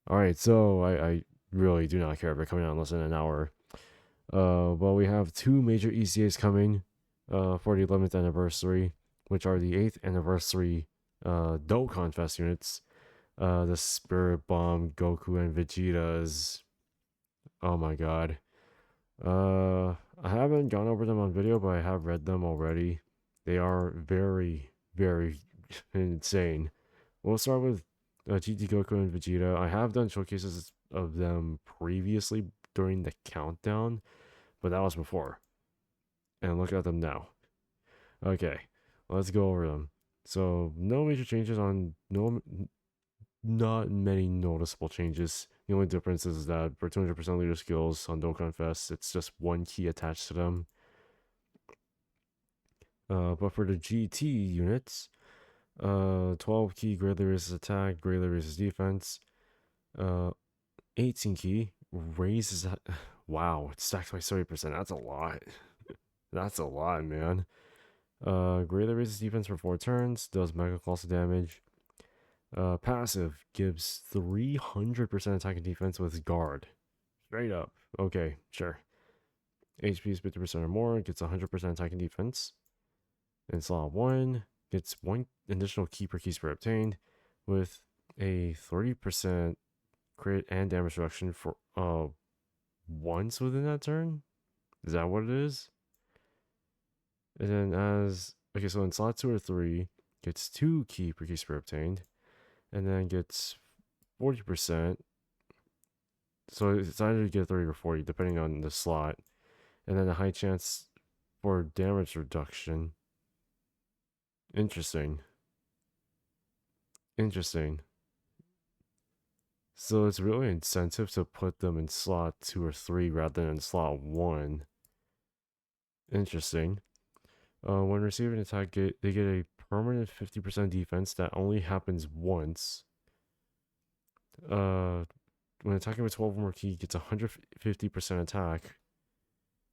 Alright, so I really do not care if they're coming out in less than an hour. Well, we have two major ECAs coming for the 11th anniversary, which are the 8th anniversary Dokkan Fest units. The Spirit Bomb, Goku, and Vegeta's. Oh my god. I haven't gone over them on video, but I have read them already. They are very, very insane. We'll start with GT Goku and Vegeta. I have done showcases of them previously during the countdown, but that was before. And look at them now. Okay, let's go over them. So no major changes on not many noticeable changes. The only difference is that for 200% leader skills on Dokkan Fest, it's just one key attached to them. But for the GT units, 12 key greatly raises attack, greatly raises defense. 18 key raises. Wow, it's stacked by 30%. That's a lot. That's a lot, man. Greatly raises defense for 4 turns, does mega colossal damage. Passive gives 300% attack and defense with guard. Straight up. Okay, sure. HP is 50% or more, gets 100% attack and defense. In slot 1, gets 1 additional key per key spread obtained with a 30% crit and damage reduction for once within that turn. Is that what it is? And then okay, so in slot 2 or 3, gets 2 key per key spread obtained, and then gets 40%. So it's either you get 30 or 40, depending on the slot. And then a high chance for damage reduction. Interesting. Interesting. So it's really incentive to put them in slot 2 or 3 rather than in slot 1. Interesting. When receiving an attack, they get a permanent 50% defense that only happens once. When attacking with 12 or more key, gets 150% attack.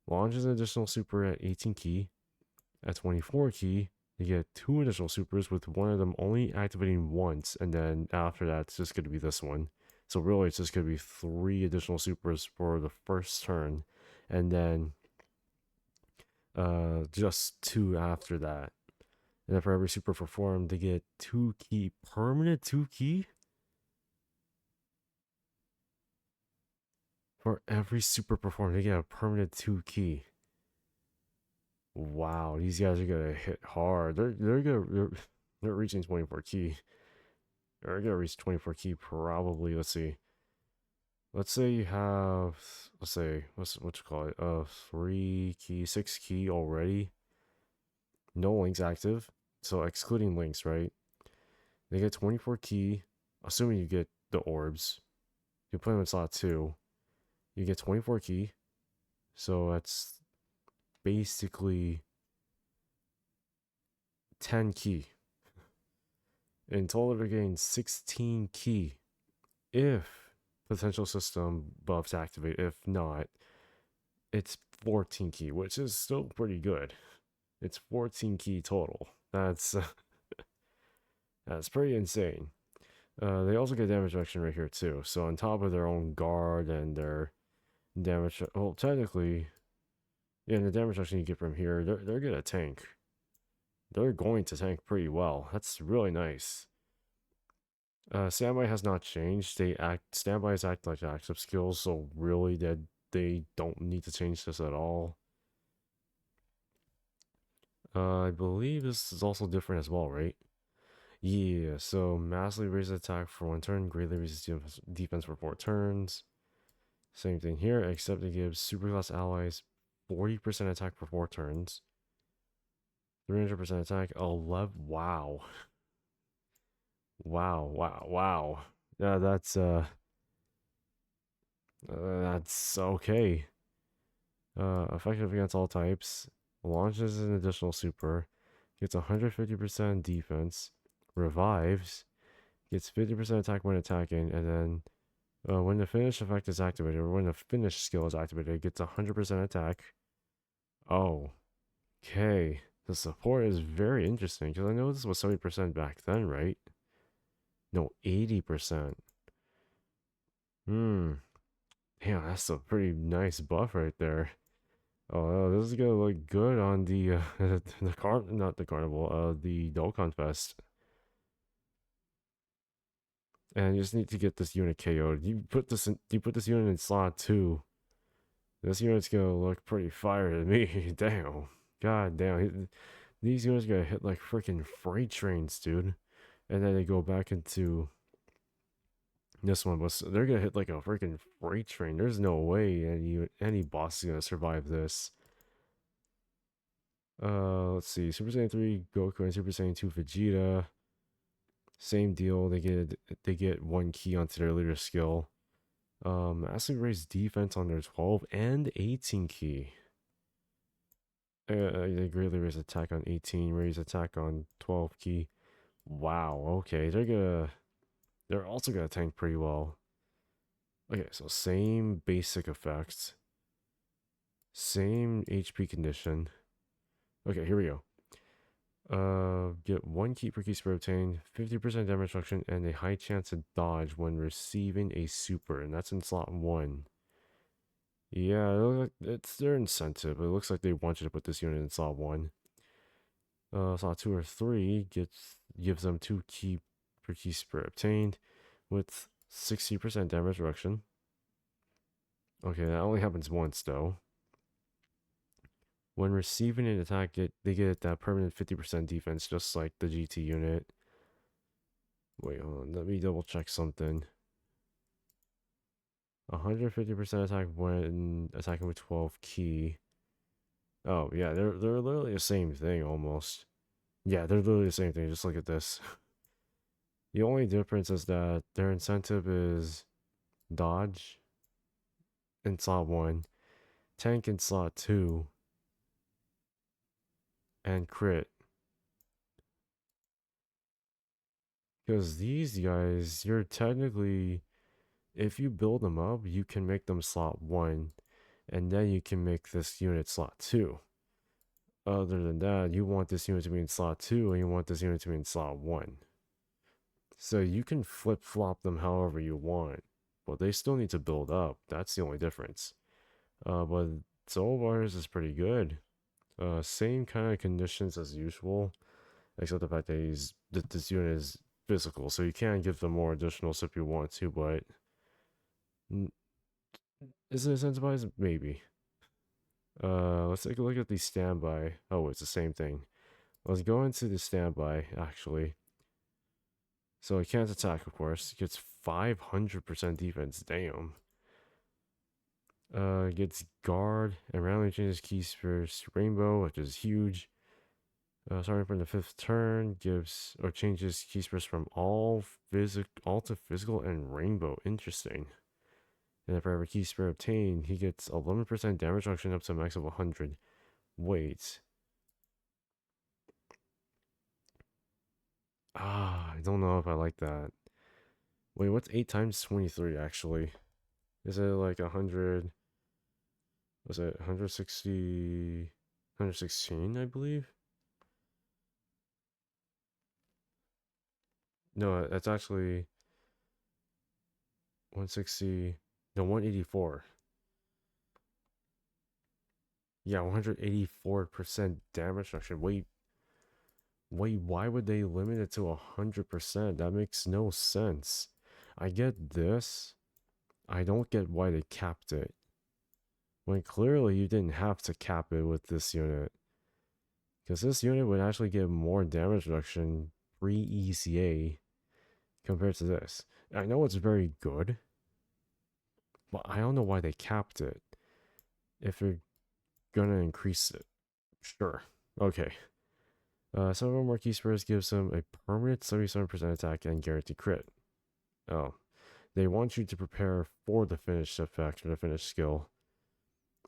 Launches an additional super at 18 key. At 24 key, you get 2 additional supers with one of them only activating once, and then after that, it's just going to be this one. So really, it's just going to be 3 additional supers for the first turn, and then just 2 after that. And then for every super performed, they get 2 key, permanent 2 key? For every super performed, they get a permanent 2 key. Wow, these guys are gonna hit hard. They're reaching 24 key. They're gonna reach 24 key probably. Let's see. Let's say you have, let's say, what you call it? 3 key, 6 key already. No links active, so excluding links, right? They get 24 key, assuming you get the orbs. You put them in slot 2. You get 24 key, so that's basically 10 key. In total, they're getting 16 key if potential system buffs activate. If not, it's 14 key, which is still pretty good. It's 14 key total. That's that's pretty insane. They also get damage reduction right here too. So on top of their own guard and their damage, well, technically, yeah, and the damage reduction you get from here, they're gonna tank. They're going to tank pretty well. That's really nice. Standby has not changed. Standbys act like active skills, so really they don't need to change this at all. I believe this is also different as well, right? Yeah, so massively raises attack for 1 turn, greatly raises defense for 4 turns. Same thing here, except it gives superclass allies 40% attack for 4 turns. 300% attack, 11. Wow. Wow. Yeah, that's okay. Effective against all types. Launches an additional super. Gets 150% defense. Revives. Gets 50% attack when attacking. And then when the finish effect is activated, or when the finish skill is activated, it gets 100% attack. Oh. Okay. The support is very interesting. Because I know this was 70% back then, right? No, 80%. Hmm. Damn, that's a pretty nice buff right there. Oh, this is gonna look good on the not the carnival, the Dokkan Fest. And you just need to get this unit KO'd. You put this unit in slot 2. This unit's gonna look pretty fire to me. Damn. God damn. These units gotta hit like freaking freight trains, dude. And then they go back into this one, but they're gonna hit like a freaking freight train. There's no way any boss is gonna survive this. Let's see. Super Saiyan 3 Goku and Super Saiyan 2 Vegeta. Same deal. They get 1 key onto their leader skill. Massive raise defense on their 12 and 18 key. They greatly raise attack on 18, raise attack on 12 key. Wow, okay. They're also gonna tank pretty well. Okay, so same basic effects. Same HP condition. Okay, here we go. Get 1 key per key spray obtained, 50% damage reduction, and a high chance to dodge when receiving a super, and that's in slot 1. Yeah, it's their incentive. It looks like they want you to put this unit in slot 1. Slot 2 or 3 gives them 2 key per key spray obtained with 60% damage reduction. Okay, that only happens once though. When receiving an attack, they get that permanent 50% defense, just like the GT unit. Wait, hold on. Let me double check something. 150% attack when attacking with 12 key. Oh yeah, they're literally the same thing almost. Yeah, they're literally the same thing. Just look at this. The only difference is that their incentive is dodge in slot 1, tank in slot 2, and crit. Because these guys, you're technically, if you build them up, you can make them slot 1, and then you can make this unit slot 2. Other than that, you want this unit to be in slot 2, and you want this unit to be in slot 1. So you can flip-flop them however you want, but they still need to build up. That's the only difference. But Soul Wars is pretty good. Same kind of conditions as usual, except the fact that this unit is physical, so you can give them more additionals if you want to, but is it incentivized? Maybe. Let's take a look at the standby. Oh, it's the same thing. Let's go into the standby, actually. So it can't attack, of course. It gets 500% defense. Damn. Gets guard and randomly changes keys for rainbow, which is huge. Starting from the 5th turn, gives or changes key spreads from all to physical and rainbow. Interesting. And for every key spread obtained, he gets 11% damage reduction up to a max of 100. Wait. I don't know if I like that. Wait, what's 8 times 23 actually? Is it like 100? Was it 160? 116, I believe? No, that's actually 160. No, 184. Yeah, 184% damage reduction. Wait, why would they limit it to 100%? That makes no sense. I get this. I don't get why they capped it. When clearly you didn't have to cap it with this unit. Because this unit would actually get more damage reduction pre-EZA compared to this. I know it's very good, but I don't know why they capped it. If you're gonna increase it, sure. Okay. Some of our more key spurs gives them a permanent 77% attack and guaranteed crit. Oh. They want you to prepare for the finished effect or the finished skill.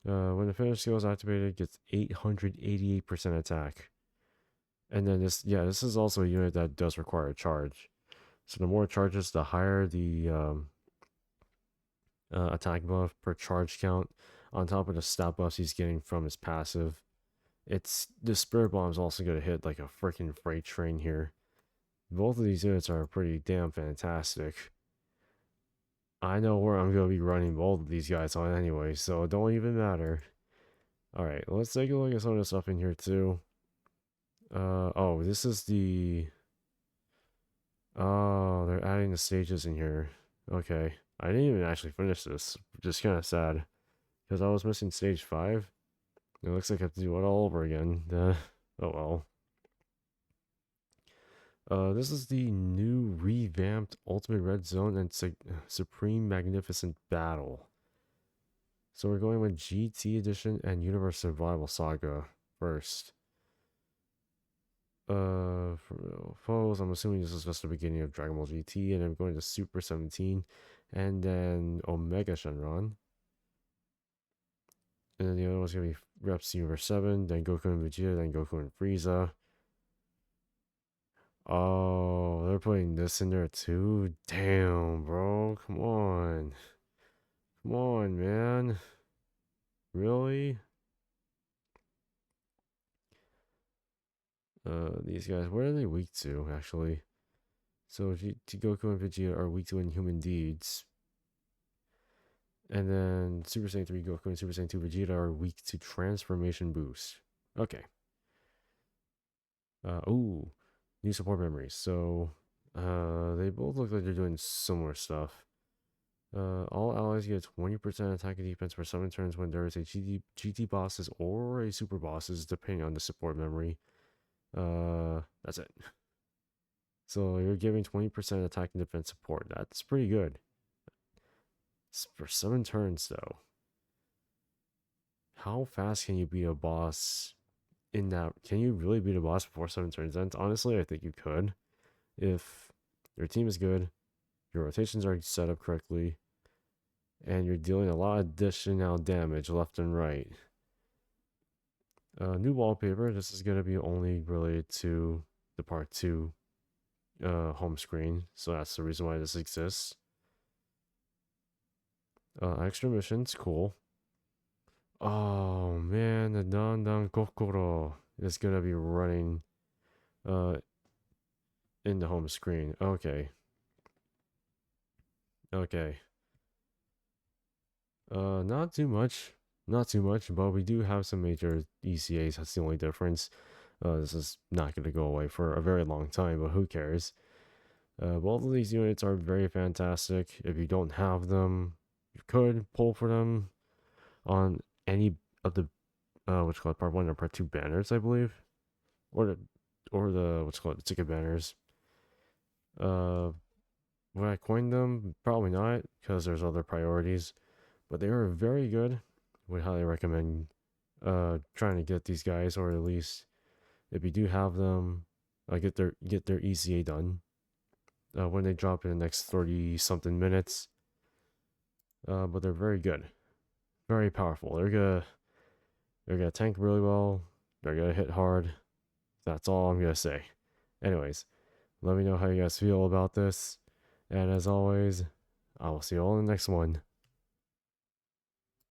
When the finished skill is activated, it gets 888% attack. And then this is also a unit that does require a charge. So the more charges, the higher the attack buff per charge count, on top of the stat buffs he's getting from his passive. The Spirit Bomb's also going to hit like a freaking freight train here. Both of these units are pretty damn fantastic. I know where I'm gonna be running both of these guys on anyway, so it don't even matter. Alright, let's take a look at some of the stuff in here too. Oh, this is the... Oh, they're adding the stages in here. Okay. I didn't even actually finish this. Just kind of sad. Because I was missing stage 5. It looks like I have to do it all over again. Oh well. This is the new revamped Ultimate Red Zone and Supreme Magnificent Battle. So we're going with GT Edition and Universe Survival Saga first. For foes, I'm assuming this is just the beginning of Dragon Ball GT, and I'm going to Super 17, and then Omega Shenron. And then the other one's gonna be Reps Universe 7, then Goku and Vegeta, then Goku and Frieza. Oh, they're putting this in there too? Damn, bro. Come on. Come on, man. Really? These guys, what are they weak to, actually? So, Goku and Vegeta are weak to inhuman deeds. And then Super Saiyan 3 Goku and Super Saiyan 2 Vegeta are weak to transformation boost. Okay. Ooh. New support memories. So, they both look like they're doing similar stuff. All allies get 20% attack and defense for 7 turns when there is a GT bosses or a super bosses, depending on the support memory. That's it. So you're giving 20% attack and defense support. That's pretty good. It's for 7 turns, though. How fast can you beat a boss in that? Can you really beat a boss before 7 turns? And honestly, I think you could. If your team is good, your rotations are set up correctly, and you're dealing a lot of additional damage left and right. New wallpaper. This is going to be only related to the part 2 home screen, so that's the reason why this exists. Extra missions, cool. Oh man, the Dan Dan Kokoro is gonna be running in the home screen. Okay. Okay. Not too much. Not too much, but we do have some major ECAs. That's the only difference. This is not gonna go away for a very long time, but who cares? Both of these units are very fantastic. If you don't have them, you could pull for them on any of the what's called part 1 or part 2 banners, I believe, or the what's called the ticket banners. Would I coin them? Probably not, because there's other priorities, but they are very good. Would highly recommend trying to get these guys, or at least if you do have them, get their ECA done when they drop in the next 30 something minutes. But they're very good, very powerful. They're gonna tank really well. They're gonna hit hard. That's all I'm gonna say. Anyways, let me know how you guys feel about this. And as always, I will see you all in the next one.